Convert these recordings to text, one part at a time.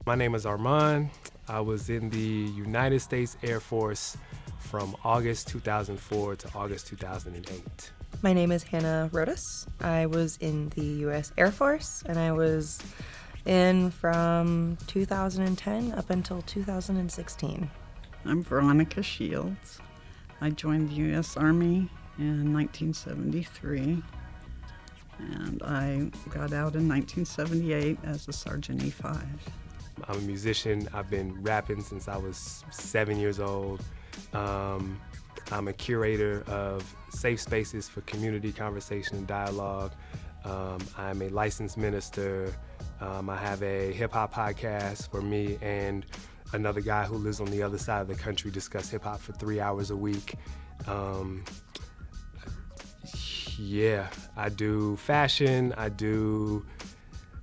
My name is Armond. I was in the United States Air Force from August 2004 to August 2008. My name is Hannah Rodas. I was in the U.S. Air Force, and I was in from 2010 up until 2016. I'm Veronica Shields. I joined the U.S. Army in 1973, and I got out in 1978 as a Sergeant E5. I'm a musician. I've been rapping since I was 7 years old. I'm a curator of safe spaces for community conversation and dialogue. I'm a licensed minister. I have a hip-hop podcast where me and another guy who lives on the other side of the country discuss hip-hop for 3 hours a week. I do fashion, I do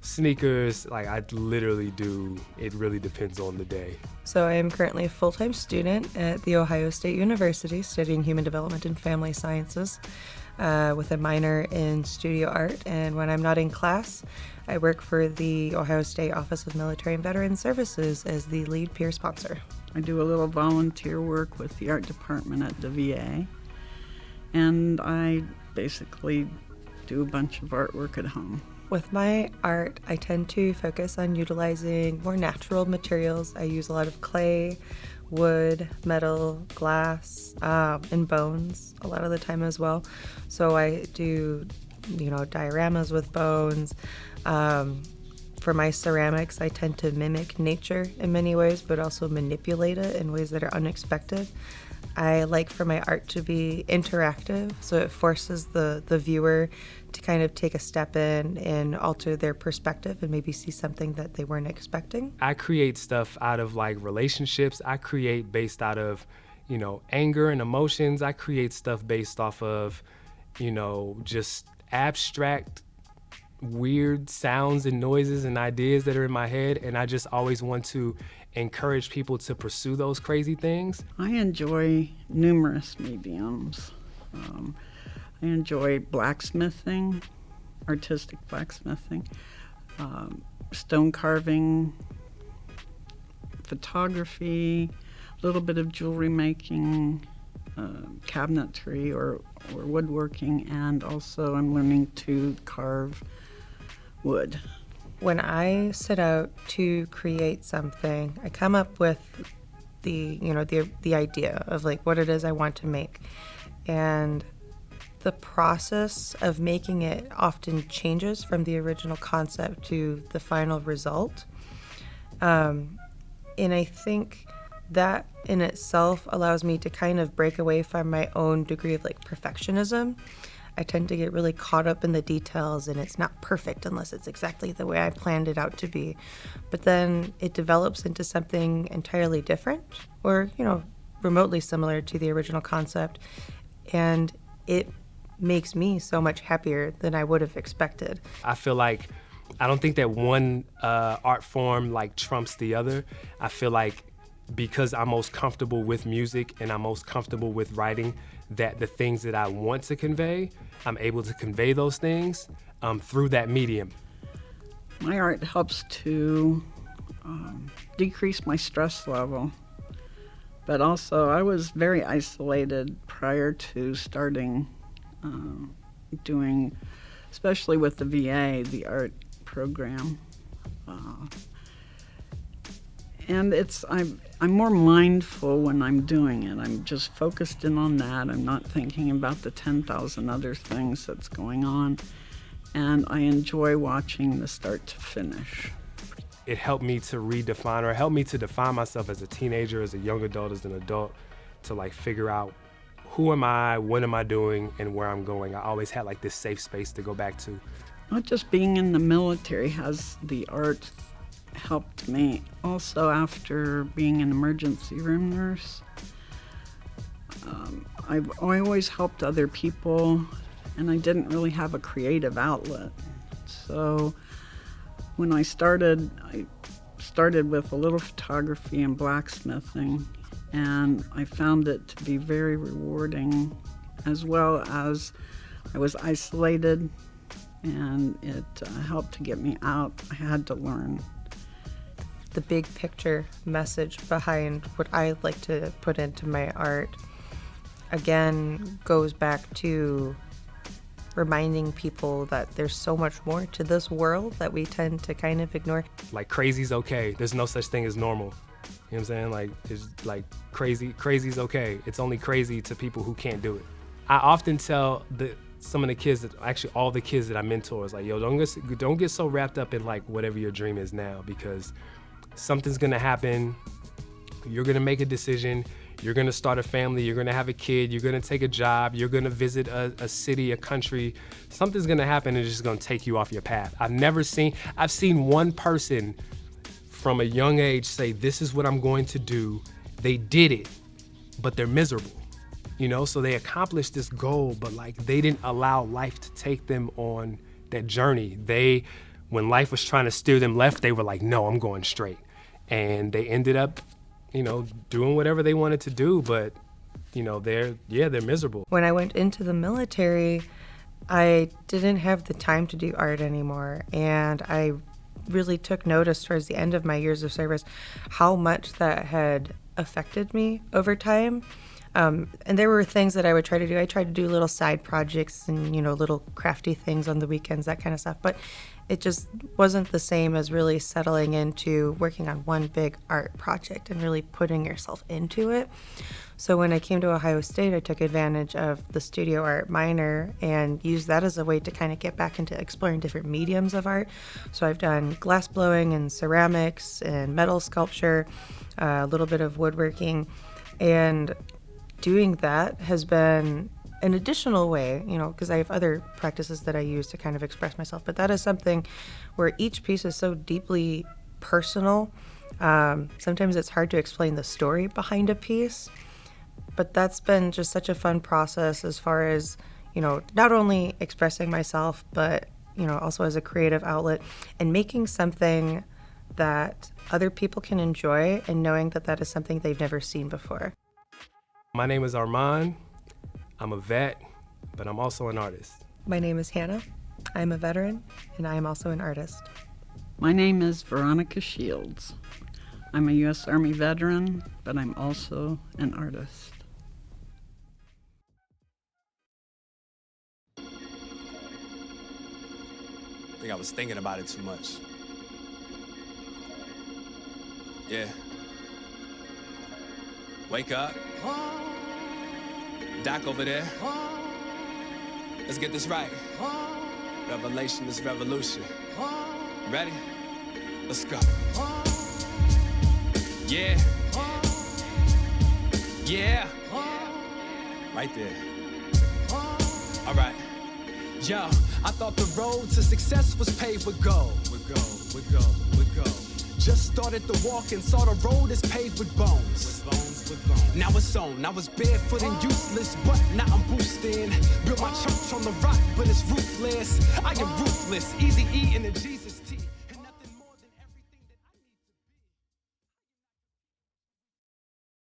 sneakers, like I literally do, it really depends on the day. So I am currently a full-time student at The Ohio State University studying human development and family sciences with a minor in studio art. And when I'm not in class, I work for the Ohio State Office of Military and Veteran Services as the lead peer sponsor. I do a little volunteer work with the art department at the VA, and I basically do a bunch of artwork at home. With my art, I tend to focus on utilizing more natural materials. I use a lot of clay, wood, metal, glass, and bones a lot of the time as well. So I do, dioramas with bones. For my ceramics, I tend to mimic nature in many ways, but also manipulate it in ways that are unexpected. I like for my art to be interactive, so it forces the viewer to kind of take a step in and alter their perspective and maybe see something that they weren't expecting. I create stuff out of like relationships. I create based out of, anger and emotions. I create stuff based off of, just abstract, weird sounds and noises and ideas that are in my head. And I just always want to encourage people to pursue those crazy things. I enjoy numerous mediums. I enjoy blacksmithing, artistic blacksmithing, stone carving, photography, a little bit of jewelry making, cabinetry or woodworking, and also I'm learning to carve wood. When I set out to create something, I come up with the idea of like what it is I want to make. And the process of making it often changes from the original concept to the final result. And I think that in itself allows me to kind of break away from my own degree of like perfectionism. I tend to get really caught up in the details, and it's not perfect unless it's exactly the way I planned it out to be. But then it develops into something entirely different or, remotely similar to the original concept. And it makes me so much happier than I would have expected. I feel like I don't think that one art form like trumps the other. I feel like because I'm most comfortable with music and I'm most comfortable with writing, that the things that I want to convey, I'm able to convey those things through that medium. My art helps to decrease my stress level, but also I was very isolated prior to starting doing, especially with the VA, the art program. And I'm more mindful when I'm doing it. I'm just focused in on that. I'm not thinking about the 10,000 other things that's going on. And I enjoy watching the start to finish. It helped me to redefine, or helped me to define myself as a teenager, as a young adult, as an adult, to like figure out who am I, what am I doing, and where I'm going. I always had like this safe space to go back to. Not just being in the military has the art helped me. Also, after being an emergency room nurse, I always helped other people, and I didn't really have a creative outlet. So when I started with a little photography and blacksmithing, and I found it to be very rewarding as well as I was isolated, and it helped to get me out. I had to learn. The big picture message behind what I like to put into my art, again, goes back to reminding people that there's so much more to this world that we tend to kind of ignore. Like, crazy's okay. There's no such thing as normal. You know what I'm saying? Like, it's like crazy's okay. It's only crazy to people who can't do it. I often tell some of the kids, actually all the kids that I mentor, is like, yo, don't get so wrapped up in like whatever your dream is now, because something's gonna happen. You're gonna make a decision. You're gonna start a family. You're gonna have a kid. You're gonna take a job. You're gonna visit a city, a country. Something's gonna happen and it's just gonna take you off your path. I've seen one person from a young age say, this is what I'm going to do. They did it, but they're miserable. You know, so they accomplished this goal, but like they didn't allow life to take them on that journey. When life was trying to steer them left, they were like, no, I'm going straight. And they ended up, you know, doing whatever they wanted to do, but, you know, they're miserable. When I went into the military, I didn't have the time to do art anymore, and I really took notice towards the end of my years of service how much that had affected me over time. And there were things that I would try to do. I tried to do little side projects and, you know, little crafty things on the weekends, that kind of stuff. But it just wasn't the same as really settling into working on one big art project and really putting yourself into it. So when I came to Ohio State, I took advantage of the studio art minor and used that as a way to kind of get back into exploring different mediums of art. So I've done glass blowing and ceramics and metal sculpture, a little bit of woodworking, and doing that has been an additional way, you know, because I have other practices that I use to kind of express myself, but that is something where each piece is so deeply personal. Sometimes it's hard to explain the story behind a piece, but that's been just such a fun process as far as, you know, not only expressing myself, but, you know, also as a creative outlet and making something that other people can enjoy and knowing that that is something they've never seen before. My name is Armond. I'm a vet, but I'm also an artist. My name is Hannah. I'm a veteran, and I am also an artist. My name is Veronica Shields. I'm a U.S. Army veteran, but I'm also an artist. I think I was thinking about it too much. Yeah. Wake up. Doc over there. Let's get this right. Revelation is revolution. Ready? Let's go. Yeah. Yeah. Right there. All right. Yo, I thought the road to success was paved with gold. With gold, with gold, with gold. Just started to walk and saw the road is paved with bones. With bones, with bones. Now it's on. I was barefoot and useless, but now I'm boosting. Built my church on the rock, but it's ruthless. I am ruthless. Easy eating and Jesus.